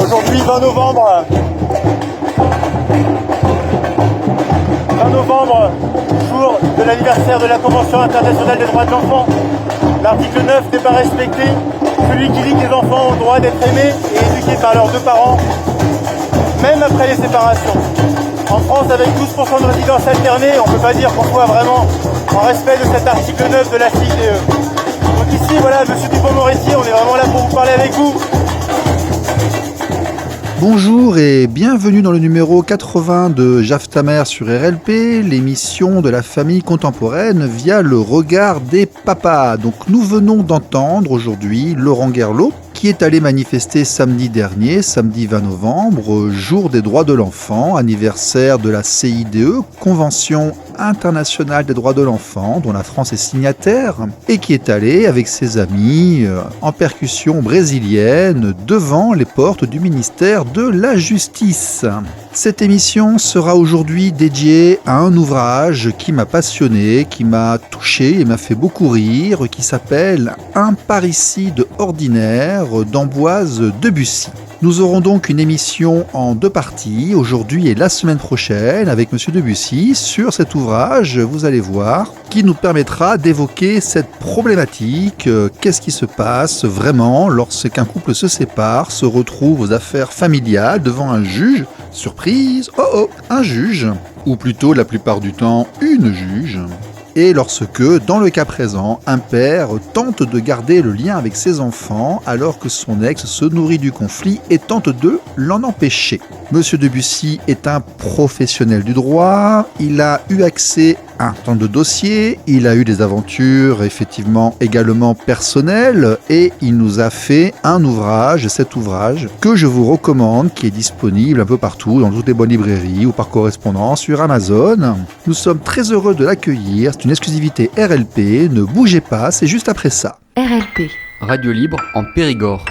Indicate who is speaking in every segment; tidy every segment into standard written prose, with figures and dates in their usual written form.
Speaker 1: Aujourd'hui, 20 novembre, jour de l'anniversaire de la Convention internationale des droits de l'enfant. L'article 9 n'est pas respecté. Celui qui dit que les enfants ont le droit d'être aimés et éduqués par leurs deux parents, même après les séparations. En France, avec 12% de résidences alternées, on ne peut pas dire qu'on soit vraiment en respect de cet article 9 de la CIDE. Donc ici, voilà, monsieur Dupond-Moretti, on est vraiment là pour vous parler avec vous.
Speaker 2: Bonjour et bienvenue dans le numéro 80 de Jaf ta mère sur RLP, l'émission de la famille contemporaine via le regard des papas. Donc nous venons d'entendre aujourd'hui Laurent Guerlot, qui est allé manifester samedi dernier, samedi 20 novembre, jour des droits de l'enfant, anniversaire de la CIDE, Convention internationale des droits de l'enfant, dont la France est signataire, et qui est allé avec ses amis en percussion brésilienne devant les portes du ministère de la Justice. Cette émission sera aujourd'hui dédiée à un ouvrage qui m'a passionné, qui m'a touché et m'a fait beaucoup rire, qui s'appelle « Un parricide ordinaire » d'Ambroise Debussy. Nous aurons donc une émission en deux parties, aujourd'hui et la semaine prochaine, avec Monsieur Debussy, sur cet ouvrage, vous allez voir, qui nous permettra d'évoquer cette problématique. Qu'est-ce qui se passe vraiment lorsqu'un couple se sépare, se retrouve aux affaires familiales devant un juge? Surprise, un juge, ou plutôt la plupart du temps une juge. Et lorsque, dans le cas présent, un père tente de garder le lien avec ses enfants alors que son ex se nourrit du conflit et tente de l'en empêcher. Monsieur Debussy est un professionnel du droit, il a eu accès à un temps de dossier, il a eu des aventures effectivement également personnelles et il nous a fait cet ouvrage que je vous recommande, qui est disponible un peu partout, dans toutes les bonnes librairies ou par correspondance sur Amazon. Nous sommes très heureux de l'accueillir, c'est une exclusivité RLP, ne bougez pas, c'est juste après ça.
Speaker 3: RLP.
Speaker 4: Radio libre en Périgord.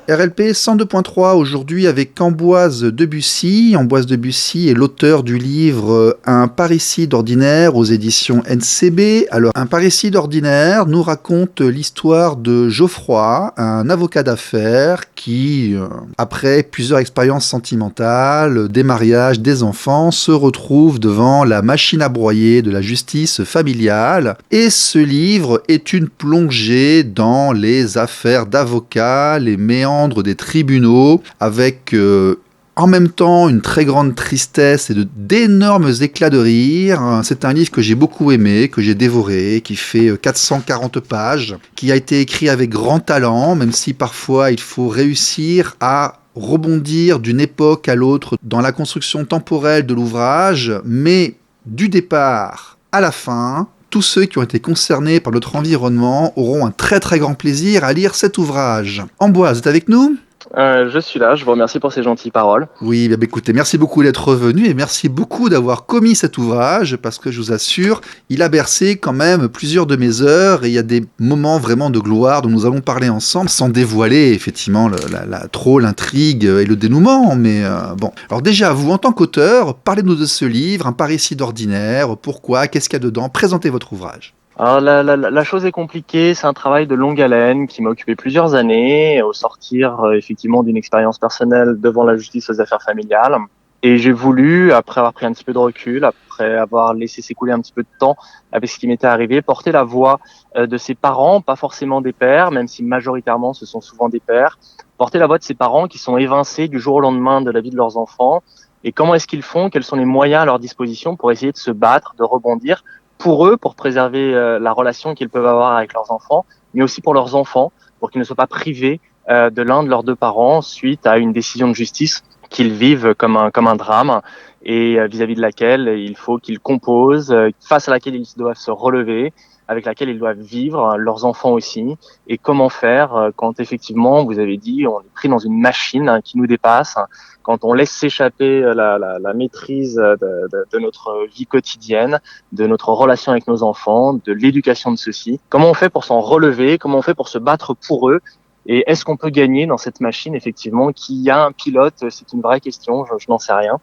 Speaker 2: RLP 102.3 aujourd'hui avec Ambroise Debussy. Ambroise Debussy est l'auteur du livre Un parricide ordinaire aux éditions NCB. Alors, Un parricide ordinaire nous raconte l'histoire de Geoffroy, un avocat d'affaires qui, après plusieurs expériences sentimentales, des mariages, des enfants, se retrouve devant la machine à broyer de la justice familiale. Et ce livre est une plongée dans les affaires d'avocats, les méandres des tribunaux, avec en même temps une très grande tristesse et d'énormes éclats de rire. C'est un livre que j'ai beaucoup aimé, que j'ai dévoré, qui fait 440 pages, qui a été écrit avec grand talent, même si parfois il faut réussir à rebondir d'une époque à l'autre dans la construction temporelle de l'ouvrage, mais du départ à la fin, tous ceux qui ont été concernés par notre environnement auront un très très grand plaisir à lire cet ouvrage. Ambroise, vous êtes avec nous ?
Speaker 5: Je suis là, je vous remercie pour ces gentilles paroles.
Speaker 2: Oui, bien écoutez, merci beaucoup d'être revenu et merci beaucoup d'avoir commis cet ouvrage parce que je vous assure, il a bercé quand même plusieurs de mes heures et il y a des moments vraiment de gloire dont nous allons parler ensemble sans dévoiler effectivement trop l'intrigue et le dénouement, mais bon. Alors déjà, vous en tant qu'auteur, parlez-nous de ce livre, Un parricide ordinaire, pourquoi, qu'est-ce qu'il y a dedans, présentez votre ouvrage.
Speaker 5: Alors la chose est compliquée, c'est un travail de longue haleine qui m'a occupé plusieurs années au sortir effectivement d'une expérience personnelle devant la justice aux affaires familiales. Et j'ai voulu, après avoir pris un petit peu de recul, après avoir laissé s'écouler un petit peu de temps avec ce qui m'était arrivé, porter la voix de ses parents, pas forcément des pères, même si majoritairement ce sont souvent des pères, porter la voix de ses parents qui sont évincés du jour au lendemain de la vie de leurs enfants. Et comment est-ce qu'ils font, quels sont les moyens à leur disposition pour essayer de se battre, de rebondir, pour eux, pour préserver la relation qu'ils peuvent avoir avec leurs enfants, mais aussi pour leurs enfants, pour qu'ils ne soient pas privés de l'un de leurs deux parents suite à une décision de justice qu'ils vivent comme un drame et vis-à-vis de laquelle il faut qu'ils composent, face à laquelle ils doivent se relever, avec laquelle ils doivent vivre, leurs enfants aussi, et comment faire quand effectivement, vous avez dit, on est pris dans une machine qui nous dépasse, quand on laisse s'échapper la maîtrise de notre vie quotidienne, de notre relation avec nos enfants, de l'éducation de ceux-ci. Comment on fait pour s'en relever? Comment on fait pour se battre pour eux? Et est-ce qu'on peut gagner dans cette machine, effectivement, qui a un pilote? C'est une vraie question, je n'en sais rien.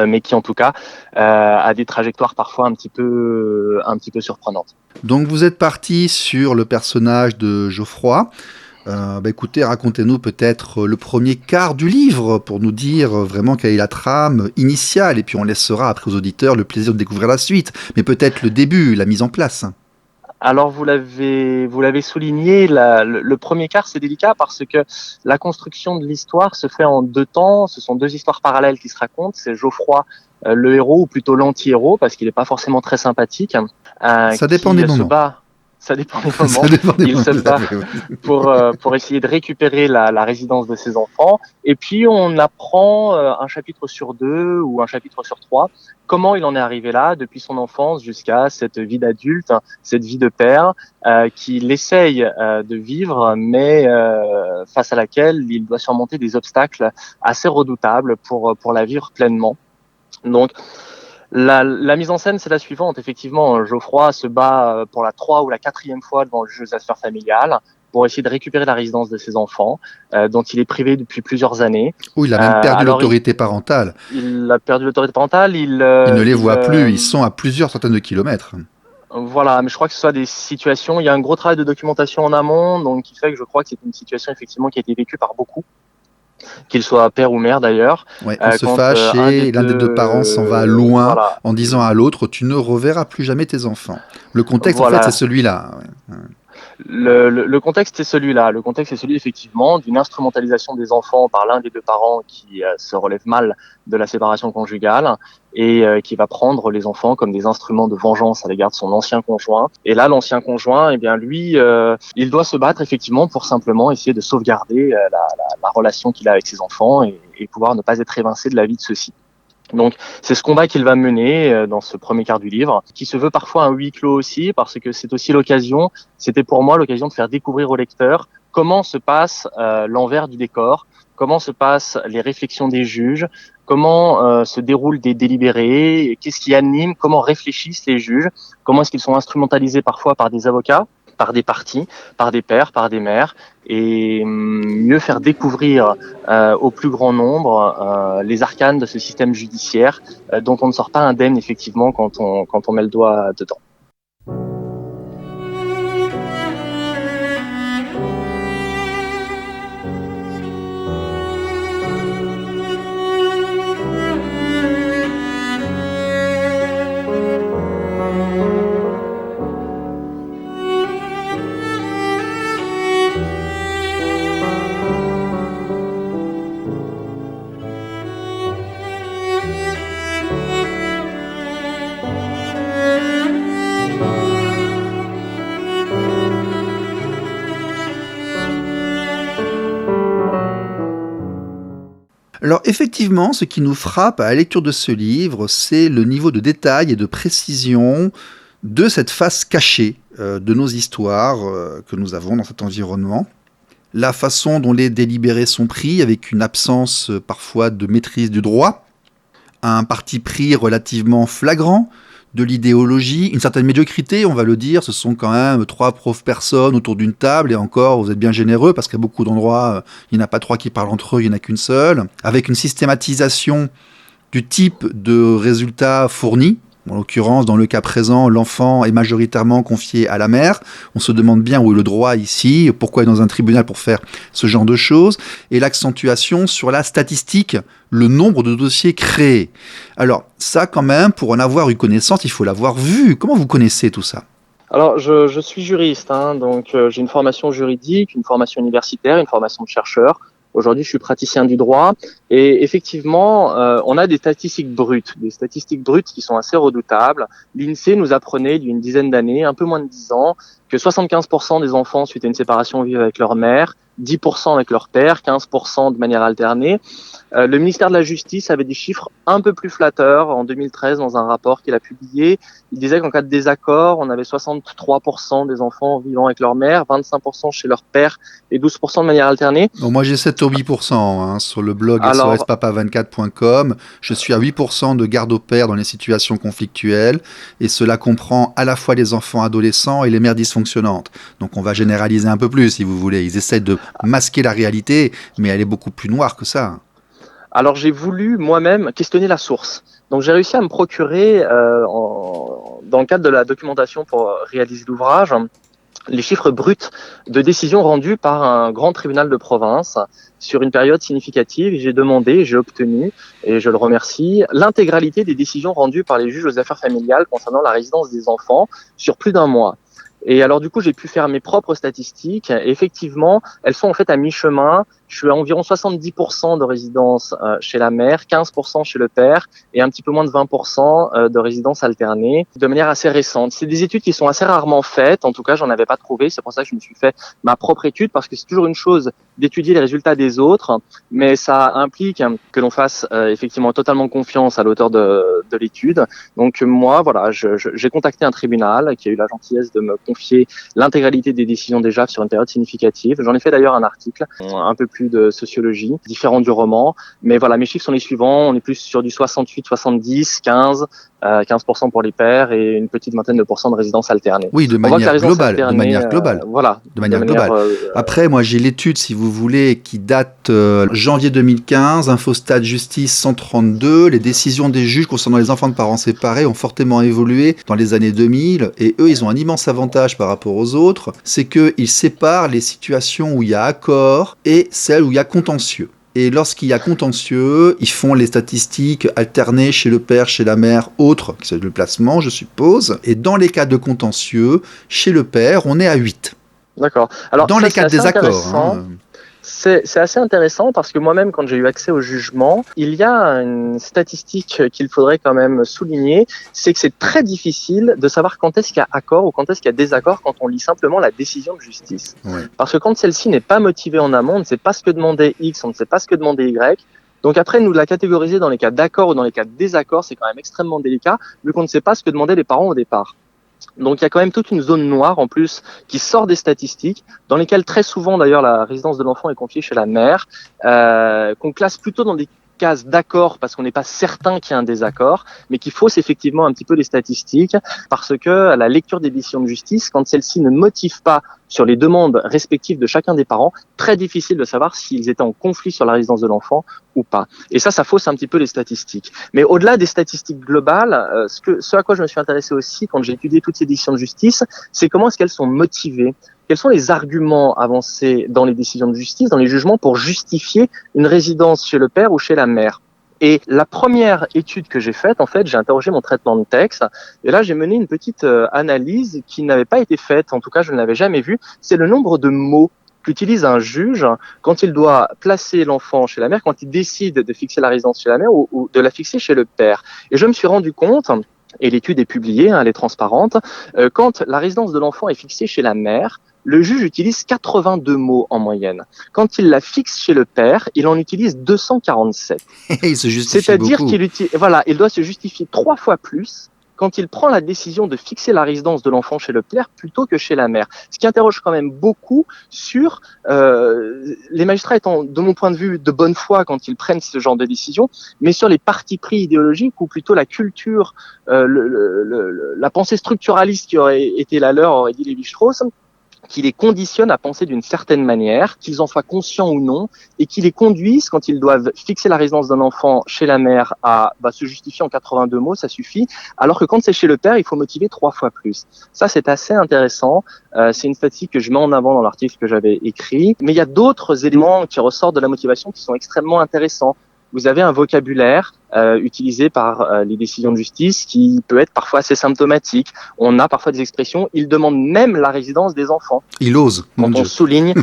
Speaker 5: Mais qui en tout cas a des trajectoires parfois un petit peu surprenantes.
Speaker 2: Donc vous êtes parti sur le personnage de Geoffroy. Écoutez, racontez-nous peut-être le premier quart du livre pour nous dire vraiment quelle est la trame initiale, et puis on laissera après aux auditeurs le plaisir de découvrir la suite, mais peut-être le début, la mise en place.
Speaker 5: Alors vous l'avez souligné, le premier quart c'est délicat parce que la construction de l'histoire se fait en deux temps. Ce sont deux histoires parallèles qui se racontent. C'est Geoffroy, le héros, ou plutôt l'anti-héros, parce qu'il n'est pas forcément très sympathique.
Speaker 2: Ça dépend des moments.
Speaker 5: Ça dépend des moments. Il se bat pour essayer de récupérer la résidence de ses enfants. Et puis, on apprend un chapitre sur 2 ou un chapitre sur 3 comment il en est arrivé là, depuis son enfance jusqu'à cette vie d'adulte, cette vie de père, qu'il essaye de vivre, mais face à laquelle il doit surmonter des obstacles assez redoutables pour la vivre pleinement. Donc, la mise en scène, c'est la suivante. Effectivement, Geoffroy se bat pour la 3e ou la 4e fois devant le juge aux affaires familiales pour essayer de récupérer la résidence de ses enfants, dont il est privé depuis plusieurs années.
Speaker 2: Oui, il a même perdu l'autorité parentale.
Speaker 5: Il a perdu l'autorité parentale. Il
Speaker 2: ne les voit plus, ils sont à plusieurs centaines de kilomètres.
Speaker 5: Voilà, mais je crois que ce soit des situations... Il y a un gros travail de documentation en amont, donc qui fait que je crois que c'est une situation effectivement qui a été vécue par beaucoup. Qu'il soit père ou mère d'ailleurs.
Speaker 2: Ouais, on se fâche et l'un des deux parents s'en va loin en disant à l'autre « tu ne reverras plus jamais tes enfants ». Le contexte, en fait, c'est celui-là. Ouais.
Speaker 5: Le contexte est celui-là. Le contexte est celui effectivement d'une instrumentalisation des enfants par l'un des deux parents qui se relève mal de la séparation conjugale et qui va prendre les enfants comme des instruments de vengeance à l'égard de son ancien conjoint. Et là, l'ancien conjoint, eh bien lui, il doit se battre effectivement pour simplement essayer de sauvegarder la relation qu'il a avec ses enfants et pouvoir ne pas être évincé de la vie de ceux-ci. Donc, c'est ce combat qu'il va mener dans ce premier quart du livre, qui se veut parfois un huis clos aussi, parce que c'est aussi c'était pour moi l'occasion de faire découvrir au lecteur comment se passe l'envers du décor, comment se passent les réflexions des juges, comment se déroulent des délibérés, qu'est-ce qui anime, comment réfléchissent les juges, comment est-ce qu'ils sont instrumentalisés parfois par des avocats, par des partis, par des pères, par des mères, et mieux faire découvrir au plus grand nombre les arcanes de ce système judiciaire dont on ne sort pas indemne effectivement quand on met le doigt dedans.
Speaker 2: Alors effectivement, ce qui nous frappe à la lecture de ce livre, c'est le niveau de détail et de précision de cette face cachée de nos histoires que nous avons dans cet environnement. La façon dont les délibérés sont pris, avec une absence parfois de maîtrise du droit, un parti pris relativement flagrant, de l'idéologie, une certaine médiocrité, on va le dire. Ce sont quand même 3 pauvres personnes autour d'une table, et encore, vous êtes bien généreux, parce qu'à beaucoup d'endroits, il n'y en a pas 3 qui parlent entre eux, il n'y en a qu'une seule, avec une systématisation du type de résultats fournis. En l'occurrence, dans le cas présent, l'enfant est majoritairement confié à la mère. On se demande bien où est le droit ici, pourquoi est dans un tribunal pour faire ce genre de choses. Et l'accentuation sur la statistique, le nombre de dossiers créés. Alors ça, quand même, pour en avoir eu connaissance, il faut l'avoir vu. Comment vous connaissez tout ça ?
Speaker 5: Alors, je suis juriste, donc j'ai une formation juridique, une formation universitaire, une formation de chercheur. Aujourd'hui, je suis praticien du droit et effectivement, on a des statistiques brutes qui sont assez redoutables. L'INSEE nous apprenait d'une dizaine d'années, un peu moins de 10 ans, que 75% des enfants suite à une séparation vivent avec leur mère, 10% avec leur père, 15% de manière alternée. Le ministère de la Justice avait des chiffres un peu plus flatteurs en 2013 dans un rapport qu'il a publié. Il disait qu'en cas de désaccord, on avait 63% des enfants vivant avec leur mère, 25% chez leur père et 12% de manière alternée.
Speaker 2: Bon, moi j'ai 7 ou 8% sur le blog
Speaker 5: Alors,
Speaker 2: sospapa24.com. Je suis à 8% de garde au père dans les situations conflictuelles et cela comprend à la fois les enfants adolescents et les mères dysfonctionnantes. Donc on va généraliser un peu plus si vous voulez. Ils essaient de masquer la réalité, mais elle est beaucoup plus noire que ça.
Speaker 5: Alors j'ai voulu moi-même questionner la source. Donc j'ai réussi à me procurer, dans le cadre de la documentation pour réaliser l'ouvrage, les chiffres bruts de décisions rendues par un grand tribunal de province sur une période significative. J'ai demandé, j'ai obtenu, et je le remercie, l'intégralité des décisions rendues par les juges aux affaires familiales concernant la résidence des enfants sur plus d'un mois. Et alors du coup, j'ai pu faire mes propres statistiques. Et effectivement, elles sont en fait à mi-chemin. Je suis à environ 70% de résidence chez la mère, 15% chez le père et un petit peu moins de 20% de résidence alternée de manière assez récente. C'est des études qui sont assez rarement faites. En tout cas, j'en avais pas trouvé. C'est pour ça que je me suis fait ma propre étude parce que c'est toujours une chose d'étudier les résultats des autres, mais ça implique que l'on fasse effectivement totalement confiance à l'auteur de l'étude. Donc moi, voilà, j'ai contacté un tribunal qui a eu la gentillesse de me confier l'intégralité des décisions déjà sur une période significative. J'en ai fait d'ailleurs un article un peu plus de sociologie, différent du roman. Mais voilà, mes chiffres sont les suivants. On est plus sur du 68, 70, 15, 15% pour les pères et une petite vingtaine de pourcents de résidences alternées.
Speaker 2: Oui, de manière globale. De manière globale.
Speaker 5: Voilà.
Speaker 2: De manière globale. Après, moi, j'ai l'étude, si vous voulez, qui date janvier 2015, Infostat Justice 132. Les décisions des juges concernant les enfants de parents séparés ont fortement évolué dans les années 2000. Et eux, ils ont un immense avantage par rapport aux autres. C'est qu'ils séparent les situations où il y a accord et celles où il y a contentieux. Et lorsqu'il y a contentieux, ils font les statistiques alternées chez le père, chez la mère, autres, c'est le placement, je suppose. Et dans les cas de contentieux, chez le père, on est à 8.
Speaker 5: D'accord. Alors,
Speaker 2: dans les cas de désaccord.
Speaker 5: C'est assez intéressant parce que moi-même, quand j'ai eu accès au jugement, il y a une statistique qu'il faudrait quand même souligner, c'est que c'est très difficile de savoir quand est-ce qu'il y a accord ou quand est-ce qu'il y a désaccord quand on lit simplement la décision de justice. Ouais. Parce que quand celle-ci n'est pas motivée en amont, on ne sait pas ce que demandait X, on ne sait pas ce que demandait Y. Donc après, nous la catégoriser dans les cas d'accord ou dans les cas de désaccord, c'est quand même extrêmement délicat, vu qu'on ne sait pas ce que demandaient les parents au départ. Donc il y a quand même toute une zone noire en plus qui sort des statistiques, dans lesquelles très souvent d'ailleurs la résidence de l'enfant est confiée chez la mère, qu'on classe plutôt dans des cases d'accord parce qu'on n'est pas certain qu'il y a un désaccord, mais qui fausse effectivement un petit peu les statistiques parce que à la lecture des décisions de justice, quand celles-ci ne motivent pas sur les demandes respectives de chacun des parents, très difficile de savoir s'ils étaient en conflit sur la résidence de l'enfant ou pas. Et ça fausse un petit peu les statistiques. Mais au-delà des statistiques globales, ce à quoi je me suis intéressé aussi quand j'ai étudié toutes ces décisions de justice, c'est comment est-ce qu'elles sont motivées. Quels sont les arguments avancés dans les décisions de justice, dans les jugements, pour justifier une résidence chez le père ou chez la mère? Et la première étude que j'ai faite, en fait, j'ai interrogé mon traitement de texte, et là, j'ai mené une petite analyse qui n'avait pas été faite, en tout cas, je ne l'avais jamais vue, c'est le nombre de mots qu'utilise un juge quand il doit placer l'enfant chez la mère, quand il décide de fixer la résidence chez la mère ou de la fixer chez le père. Et je me suis rendu compte, et l'étude est publiée, elle est transparente, quand la résidence de l'enfant est fixée chez la mère, le juge utilise 82 mots en moyenne. Quand il la fixe chez le père, il en utilise 247.
Speaker 2: Il se justifie
Speaker 5: C'est-à-dire
Speaker 2: beaucoup.
Speaker 5: Il doit se justifier 3 fois plus quand il prend la décision de fixer la résidence de l'enfant chez le père plutôt que chez la mère. Ce qui interroge quand même beaucoup sur les magistrats étant, de mon point de vue, de bonne foi quand ils prennent ce genre de décision, mais sur les partis pris idéologiques ou plutôt la culture, la pensée structuraliste qui aurait été la leur, aurait dit Lévi-Strauss, qui les conditionne à penser d'une certaine manière, qu'ils en soient conscients ou non, et qui les conduisent, quand ils doivent fixer la résidence d'un enfant chez la mère, à se justifier en 82 mots, ça suffit, alors que quand c'est chez le père, il faut motiver 3 fois plus. Ça, c'est assez intéressant. C'est une statistique que je mets en avant dans l'article que j'avais écrit. Mais il y a d'autres éléments qui ressortent de la motivation qui sont extrêmement intéressants. Vous avez un vocabulaire utilisé par les décisions de justice qui peut être parfois assez symptomatique. On a parfois des expressions, il demande même la résidence des enfants.
Speaker 2: Il ose, mon Dieu.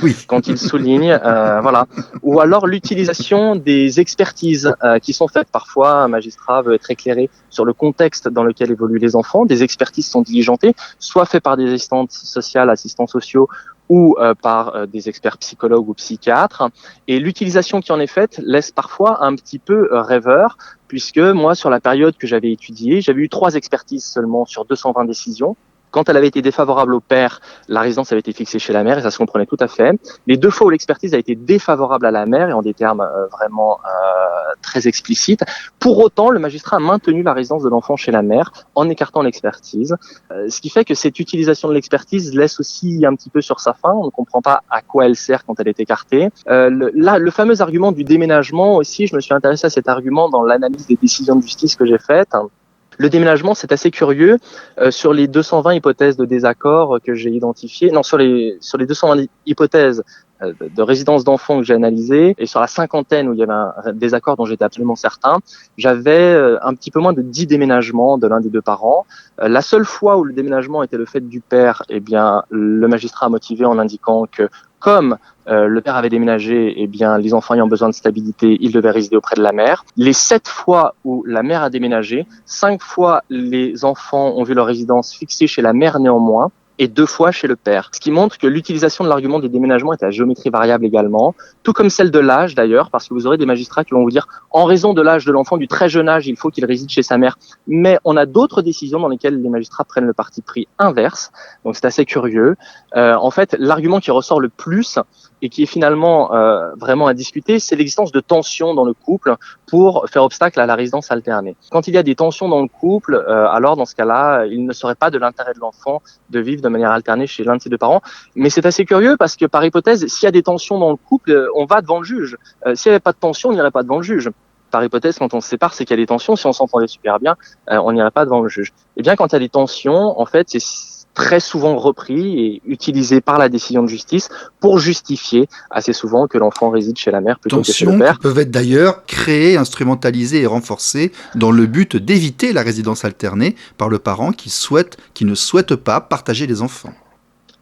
Speaker 5: Oui. Quand il souligne, voilà. Ou alors l'utilisation des expertises qui sont faites. Parfois, un magistrat veut être éclairé sur le contexte dans lequel évoluent les enfants. Des expertises sont diligentées, soit faites par des assistantes sociales, assistants sociaux, ou par des experts psychologues ou psychiatres. Et l'utilisation qui en est faite laisse parfois un petit peu rêveur, puisque moi, sur la période que j'avais étudiée, j'avais eu 3 expertises seulement sur 220 décisions. Quand elle avait été défavorable au père, la résidence avait été fixée chez la mère et ça se comprenait tout à fait. Les 2 fois où l'expertise a été défavorable à la mère, et en des termes vraiment très explicites, pour autant, le magistrat a maintenu la résidence de l'enfant chez la mère en écartant l'expertise. Ce qui fait que cette utilisation de l'expertise laisse aussi un petit peu sur sa faim. On ne comprend pas à quoi elle sert quand elle est écartée. Le fameux argument du déménagement aussi, je me suis intéressé à cet argument dans l'analyse des décisions de justice que j'ai faites. Le déménagement, c'est assez curieux. Sur les 220 hypothèses de désaccord que j'ai identifiées, sur les 220 hypothèses de résidence d'enfants que j'ai analysées, et sur la 50aine où il y avait un désaccord dont j'étais absolument certain, j'avais un petit peu moins de 10 déménagements de l'un des 2 parents. La seule fois où le déménagement était le fait du père, eh bien, le magistrat a motivé en indiquant que comme le père avait déménagé, eh bien, les enfants ayant besoin de stabilité, ils devaient résider auprès de la mère. Les 7 fois où la mère a déménagé, 5 fois les enfants ont vu leur résidence fixée chez la mère néanmoins, et 2 fois chez le père. Ce qui montre que l'utilisation de l'argument des déménagements est à géométrie variable également, tout comme celle de l'âge d'ailleurs, parce que vous aurez des magistrats qui vont vous dire, en raison de l'âge de l'enfant, du très jeune âge, il faut qu'il réside chez sa mère. Mais on a d'autres décisions dans lesquelles les magistrats prennent le parti pris inverse, donc c'est assez curieux. En fait, l'argument qui ressort le plus, et qui est finalement vraiment à discuter, c'est l'existence de tensions dans le couple pour faire obstacle à la résidence alternée. Quand il y a des tensions dans le couple, alors dans ce cas-là, il ne serait pas de l'intérêt de l'enfant de vivre de manière alternée chez l'un de ses 2 parents. Mais c'est assez curieux parce que par hypothèse, s'il y a des tensions dans le couple, on va devant le juge. S'il n'y avait pas de tension, on n'irait pas devant le juge. Par hypothèse, quand on se sépare, c'est qu'il y a des tensions. Si on s'entendait super bien, on n'irait pas devant le juge. Eh bien, quand il y a des tensions, en fait, c'est très souvent repris et utilisé par la décision de justice pour justifier assez souvent que l'enfant réside chez la mère plutôt que chez le
Speaker 2: Tensions
Speaker 5: père.
Speaker 2: qui peuvent être d'ailleurs créées, instrumentalisées et renforcées dans le but d'éviter la résidence alternée par le parent qui ne souhaite pas partager les enfants.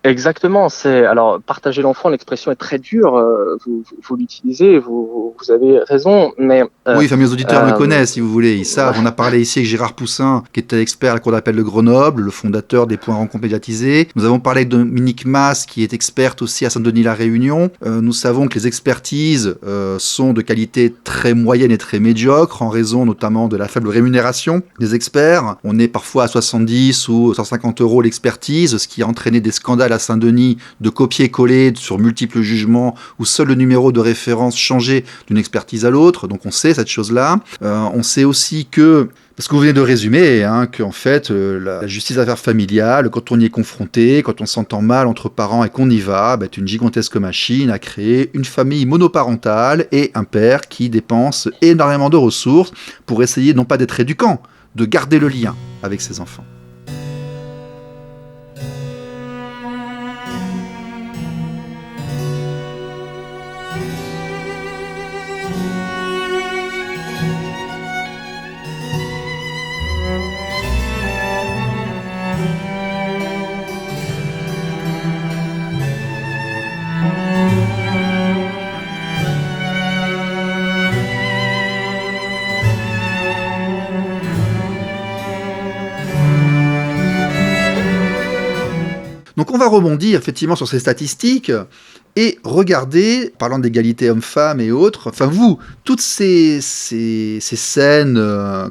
Speaker 5: Exactement. Alors partager l'enfant. L'expression est très dure. Vous l'utilisez. Vous avez raison. Mais
Speaker 2: oui, mes auditeurs le connaissent, si vous voulez. Ils savent. On a parlé ici avec Gérard Poussin, qui était expert à la cour d'appel de Grenoble, le fondateur des points rencontres médiatisés. Nous avons parlé de Dominique Mas, qui est experte aussi à Saint-Denis-la-Réunion. Nous savons que les expertises sont de qualité très moyenne et très médiocre, en raison notamment de la faible rémunération des experts. On est parfois à 70 ou 150 € l'expertise, ce qui a entraîné des scandales à Saint-Denis de copier-coller sur multiples jugements où seul le numéro de référence changeait d'une expertise à l'autre. Donc on sait cette chose-là. On sait aussi que, parce que vous venez de résumer, qu'en fait, la justice des affaires familiales, quand on y est confronté, quand on s'entend mal entre parents et qu'on y va, est une gigantesque machine à créer une famille monoparentale et un père qui dépense énormément de ressources pour essayer non pas d'être éduquant, de garder le lien avec ses enfants. Donc on va rebondir effectivement sur ces statistiques et regarder, parlant d'égalité homme-femme et autres, enfin vous, toutes ces scènes,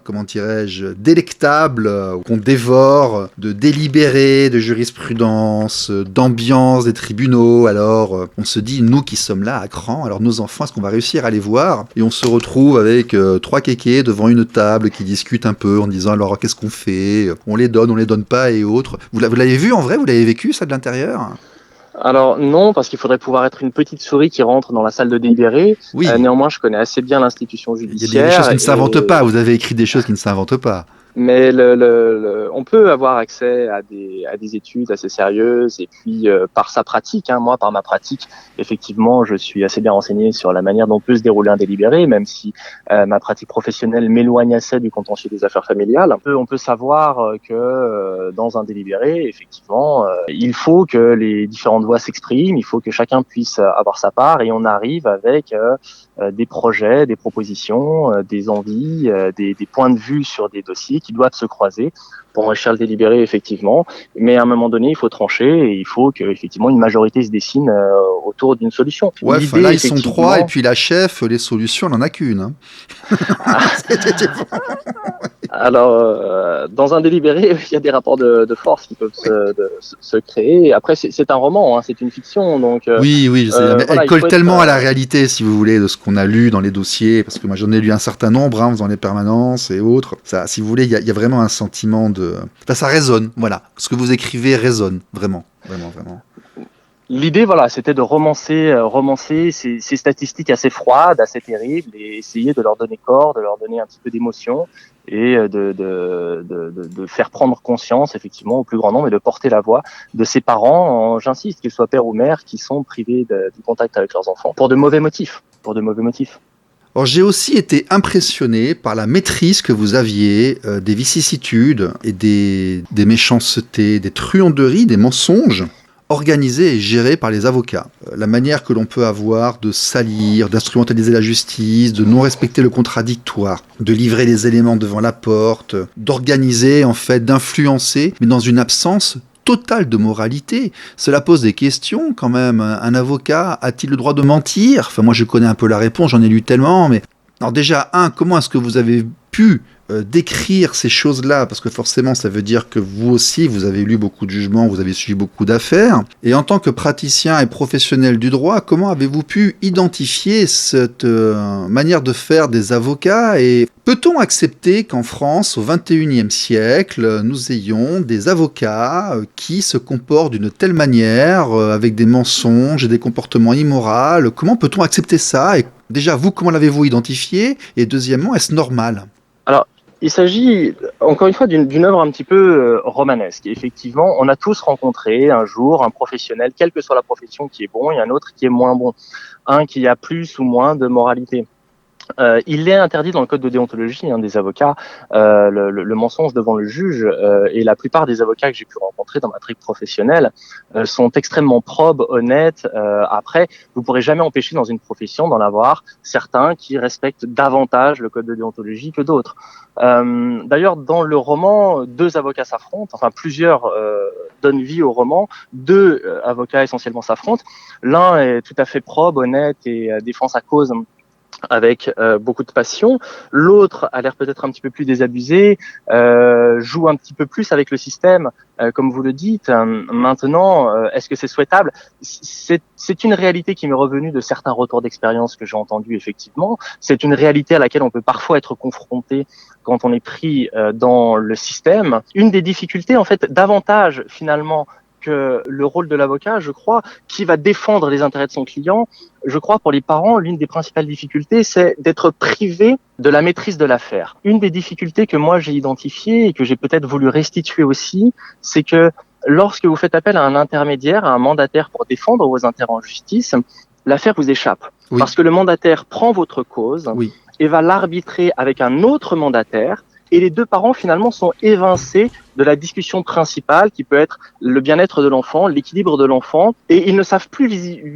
Speaker 2: comment dirais-je, délectables, qu'on dévore, de délibérés, de jurisprudence, d'ambiance des tribunaux, alors on se dit, nous qui sommes là à cran, alors nos enfants, est-ce qu'on va réussir à les voir? Et on se retrouve avec 3 kékés devant une table qui discutent un peu en disant, alors qu'est-ce qu'on fait? On les donne pas et autres. Vous l'avez vu en vrai? Vous l'avez vécu ça de l'intérieur?
Speaker 5: Alors non, parce qu'il faudrait pouvoir être une petite souris qui rentre dans la salle de délibéré.
Speaker 2: Oui.
Speaker 5: Néanmoins, je connais assez bien l'institution judiciaire.
Speaker 2: Il y a des choses qui ne s'inventent pas. Vous avez écrit des choses qui ne s'inventent pas.
Speaker 5: Mais on peut avoir accès à des études assez sérieuses et puis par sa pratique, moi par ma pratique, effectivement, je suis assez bien renseigné sur la manière dont peut se dérouler un délibéré, même si ma pratique professionnelle m'éloigne assez du contentieux des affaires familiales. On peut savoir que dans un délibéré, effectivement, il faut que les différentes voix s'expriment, il faut que chacun puisse avoir sa part et on arrive avec des projets, des propositions, des envies, des points de vue sur des dossiers qui doivent se croiser pour enrichir le délibéré, effectivement. Mais à un moment donné, il faut trancher et il faut qu'effectivement une majorité se dessine autour d'une solution.
Speaker 2: Ouais,
Speaker 5: L'idée,
Speaker 2: là, ils sont
Speaker 5: effectivement-
Speaker 2: 3 et puis la chef, les solutions, elle en a qu'une. Hein.
Speaker 5: Alors, dans un délibéré, il y a des rapports de force qui peuvent se créer. Après, c'est un roman, hein, c'est une fiction, donc
Speaker 2: Oui, je sais, mais
Speaker 5: voilà,
Speaker 2: elle
Speaker 5: il
Speaker 2: colle
Speaker 5: faut être,
Speaker 2: tellement à la réalité, si vous voulez, de ce qu'on a lu dans les dossiers, parce que moi j'en ai lu un certain nombre, en faisant les permanences et autres. Ça, si vous voulez, il y a vraiment un sentiment de... Enfin, ça résonne, voilà. Ce que vous écrivez résonne, vraiment.
Speaker 5: L'idée, voilà, c'était de romancer ces statistiques assez froides, assez terribles, et essayer de leur donner corps, de leur donner un petit peu d'émotion, et de faire prendre conscience, effectivement, au plus grand nombre, et de porter la voix de ces parents, j'insiste, qu'ils soient père ou mère, qui sont privés du contact avec leurs enfants, pour de mauvais motifs.
Speaker 2: Alors, j'ai aussi été impressionné par la maîtrise que vous aviez des vicissitudes et des méchancetés, des truanderies, des mensonges organisés et gérés par les avocats. La manière que l'on peut avoir de salir, d'instrumentaliser la justice, de non respecter le contradictoire, de livrer les éléments devant la porte, d'organiser, en fait, d'influencer, mais dans une absence totale de moralité. Cela pose des questions quand même. Un avocat a-t-il le droit de mentir ? Enfin, moi je connais un peu la réponse, j'en ai lu tellement, mais... Alors déjà, comment est-ce que vous avez pu décrire ces choses-là, parce que forcément ça veut dire que vous aussi vous avez lu beaucoup de jugements, vous avez suivi beaucoup d'affaires, et en tant que praticien et professionnel du droit, comment avez-vous pu identifier cette manière de faire des avocats, et peut-on accepter qu'en France, au XXIe siècle, nous ayons des avocats qui se comportent d'une telle manière, avec des mensonges et des comportements immoraux? Comment peut-on accepter ça? Et déjà, vous, comment l'avez-vous identifié? Et deuxièmement, est-ce normal?
Speaker 5: Alors, il s'agit, encore une fois, d'une œuvre un petit peu romanesque. Et effectivement, on a tous rencontré un jour un professionnel, quelle que soit la profession, qui est bon, et un autre qui est moins bon. Un qui a plus ou moins de moralité. Il est interdit dans le code de déontologie des avocats le mensonge devant le juge, et la plupart des avocats que j'ai pu rencontrer dans ma trique professionnelle sont extrêmement probes, honnêtes. Après, vous pourrez jamais empêcher dans une profession d'en avoir certains qui respectent davantage le code de déontologie que d'autres. D'ailleurs, dans le roman, deux avocats s'affrontent, enfin plusieurs donnent vie au roman, deux avocats essentiellement s'affrontent. L'un est tout à fait probe, honnête et défend sa cause avec beaucoup de passion. L'autre a l'air peut-être un petit peu plus désabusé, joue un petit peu plus avec le système, comme vous le dites. Maintenant, est-ce que c'est souhaitable ? C'est une réalité qui m'est revenue de certains retours d'expérience que j'ai entendus, effectivement. C'est une réalité à laquelle on peut parfois être confronté quand on est pris dans le système. Une des difficultés, en fait, davantage finalement que le rôle de l'avocat, je crois, qui va défendre les intérêts de son client, je crois pour les parents, l'une des principales difficultés, c'est d'être privé de la maîtrise de l'affaire. Une des difficultés que moi j'ai identifiées et que j'ai peut-être voulu restituer aussi, c'est que lorsque vous faites appel à un intermédiaire, à un mandataire pour défendre vos intérêts en justice, l'affaire vous échappe. Oui. Parce que le mandataire prend votre cause et va l'arbitrer avec un autre mandataire, et les deux parents finalement sont évincés de la discussion principale qui peut être le bien-être de l'enfant, l'équilibre de l'enfant, et ils ne savent plus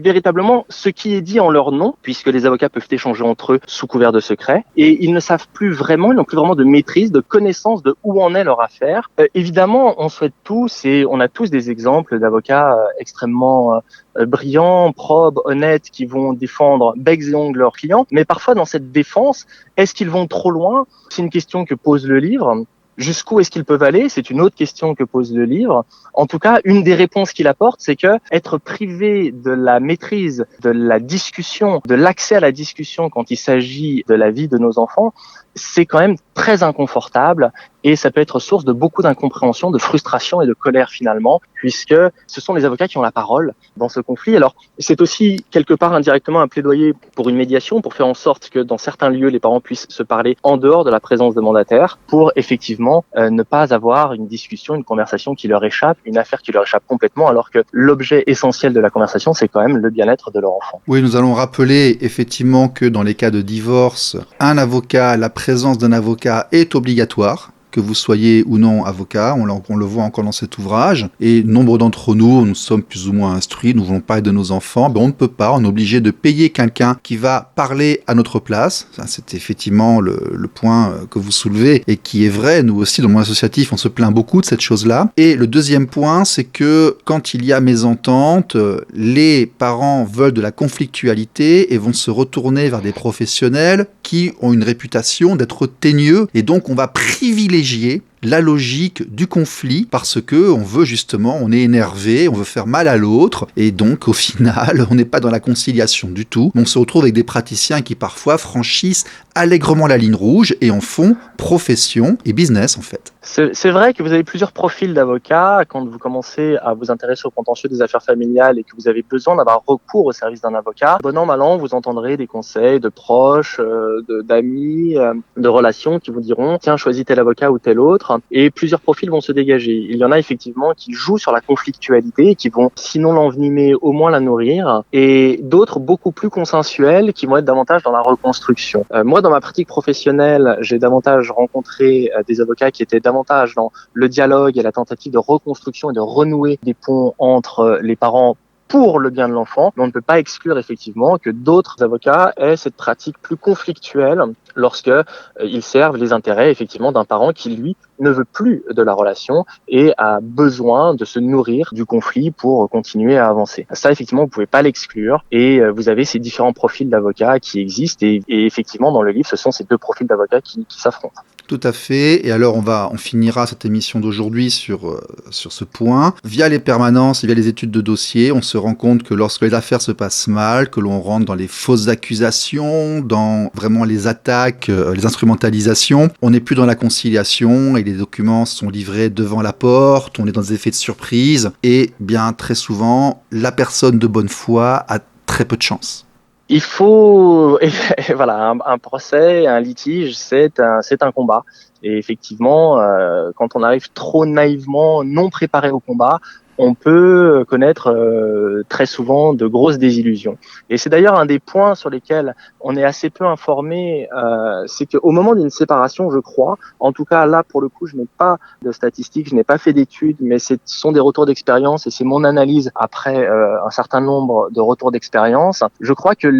Speaker 5: véritablement ce qui est dit en leur nom, puisque les avocats peuvent échanger entre eux sous couvert de secret, et ils ne savent plus vraiment, ils n'ont plus vraiment de maîtrise, de connaissance de où en est leur affaire. Évidemment, on souhaite tous, et on a tous des exemples d'avocats extrêmement brillants, probes, honnêtes, qui vont défendre becs et ongles leurs clients, mais parfois dans cette défense, est-ce qu'ils vont trop loin ? C'est une question que pose le livre. Jusqu'où est-ce qu'ils peuvent aller ? C'est une autre question que pose le livre. En tout cas, une des réponses qu'il apporte, c'est que être privé de la maîtrise, de la discussion, de l'accès à la discussion quand il s'agit de la vie de nos enfants, c'est quand même très inconfortable et ça peut être source de beaucoup d'incompréhension, de frustration et de colère finalement, puisque ce sont les avocats qui ont la parole dans ce conflit. Alors, c'est aussi quelque part indirectement un plaidoyer pour une médiation, pour faire en sorte que dans certains lieux, les parents puissent se parler en dehors de la présence de mandataires, pour effectivement ne pas avoir une discussion, une conversation qui leur échappe, une affaire qui leur échappe complètement, alors que l'objet essentiel de la conversation, c'est quand même le bien-être de leur enfant.
Speaker 2: Oui, nous allons rappeler effectivement que dans les cas de divorce, un avocat, la présence d'un avocat est obligatoire. que vous soyez ou non avocat, on le voit encore dans cet ouvrage, et nombre d'entre nous sommes plus ou moins instruits, nous voulons parler de nos enfants, on ne peut pas, on est obligé de payer quelqu'un qui va parler à notre place. Ça, c'est effectivement le point que vous soulevez et qui est vrai. Nous aussi, dans le monde associatif, on se plaint beaucoup de cette chose-là. Et le deuxième point, c'est que quand il y a mésentente, les parents veulent de la conflictualité et vont se retourner vers des professionnels qui ont une réputation d'être teigneux, et donc on va privilégier la logique du conflit parce que on est énervé, on veut faire mal à l'autre, et donc au final on n'est pas dans la conciliation du tout. On se retrouve avec des praticiens qui parfois franchissent allègrement la ligne rouge et en font profession et business en fait.
Speaker 5: C'est vrai que vous avez plusieurs profils d'avocats. Quand vous commencez à vous intéresser au contentieux des affaires familiales et que vous avez besoin d'avoir recours au service d'un avocat, bon an, mal an, vous entendrez des conseils de proches, d'amis, de relations qui vous diront « Tiens, choisis tel avocat ou tel autre ». Et plusieurs profils vont se dégager. Il y en a effectivement qui jouent sur la conflictualité, qui vont sinon l'envenimer, au moins la nourrir, et d'autres beaucoup plus consensuels qui vont être davantage dans la reconstruction. Moi, dans ma pratique professionnelle, j'ai davantage rencontré des avocats qui étaient davantage dans le dialogue et la tentative de reconstruction et de renouer des ponts entre les parents pour le bien de l'enfant, mais on ne peut pas exclure effectivement que d'autres avocats aient cette pratique plus conflictuelle lorsque ils servent les intérêts effectivement d'un parent qui lui ne veut plus de la relation et a besoin de se nourrir du conflit pour continuer à avancer. Ça effectivement vous pouvez pas l'exclure, et vous avez ces différents profils d'avocats qui existent, et effectivement dans le livre ce sont ces deux profils d'avocats qui s'affrontent.
Speaker 2: Tout à fait. Et alors, on finira cette émission d'aujourd'hui sur ce point. Via les permanences et via les études de dossier, on se rend compte que lorsque les affaires se passent mal, que l'on rentre dans les fausses accusations, dans vraiment les attaques, les instrumentalisations, on n'est plus dans la conciliation et les documents sont livrés devant la porte, on est dans des effets de surprise, et bien très souvent, la personne de bonne foi a très peu de chance.
Speaker 5: Il faut, voilà, un procès, un litige, c'est un combat. Et effectivement, quand on arrive trop naïvement, non préparé au combat, on peut connaître très souvent de grosses désillusions. Et c'est d'ailleurs un des points sur lesquels on est assez peu informé, c'est qu'au moment d'une séparation, je crois, en tout cas là pour le coup, je n'ai pas de statistiques, je n'ai pas fait d'études, mais ce sont des retours d'expérience et c'est mon analyse après un certain nombre de retours d'expérience. Je crois que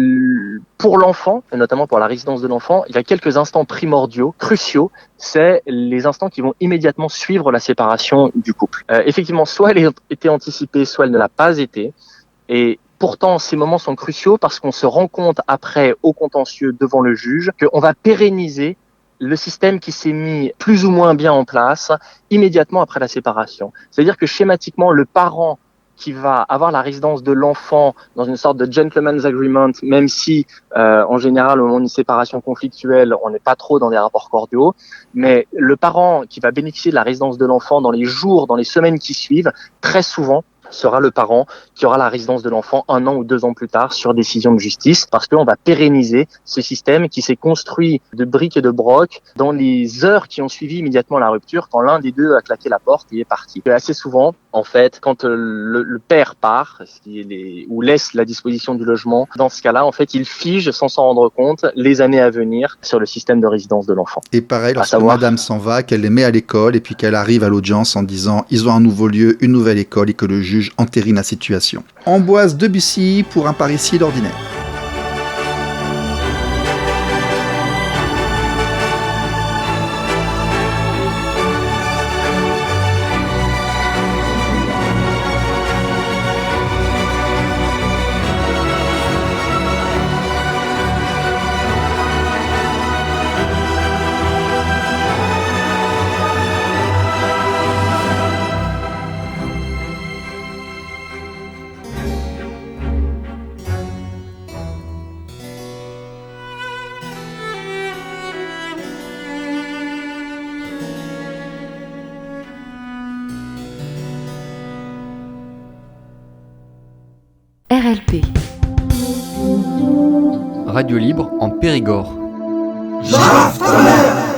Speaker 5: pour l'enfant, et notamment pour la résidence de l'enfant, il y a quelques instants primordiaux, cruciaux, c'est les instants qui vont immédiatement suivre la séparation du couple. Effectivement, soit elle a été anticipée, soit elle ne l'a pas été. Et pourtant, ces moments sont cruciaux parce qu'on se rend compte après, au contentieux, devant le juge, qu'on va pérenniser le système qui s'est mis plus ou moins bien en place immédiatement après la séparation. C'est-à-dire que schématiquement, le parent qui va avoir la résidence de l'enfant dans une sorte de gentleman's agreement, même si en général au moment d'une séparation conflictuelle, on n'est pas trop dans des rapports cordiaux, mais le parent qui va bénéficier de la résidence de l'enfant dans les jours, dans les semaines qui suivent, très souvent sera le parent qui aura la résidence de l'enfant 1 an ou 2 ans plus tard sur décision de justice, parce qu'on va pérenniser ce système qui s'est construit de briques et de brocs dans les heures qui ont suivi immédiatement la rupture, quand l'un des deux a claqué la porte et est parti. Et assez souvent, en fait, quand le père part ou laisse la disposition du logement, dans ce cas-là, en fait, il fige sans s'en rendre compte les années à venir sur le système de résidence de l'enfant.
Speaker 2: Et pareil, lorsque madame s'en va, qu'elle les met à l'école et puis qu'elle arrive à l'audience en disant ils ont un nouveau lieu, une nouvelle école, et que le juge entérine la situation. Ambroise Debussy pour un parricide ordinaire.
Speaker 4: RLP. Radio libre en Périgord.
Speaker 3: Jaftamer.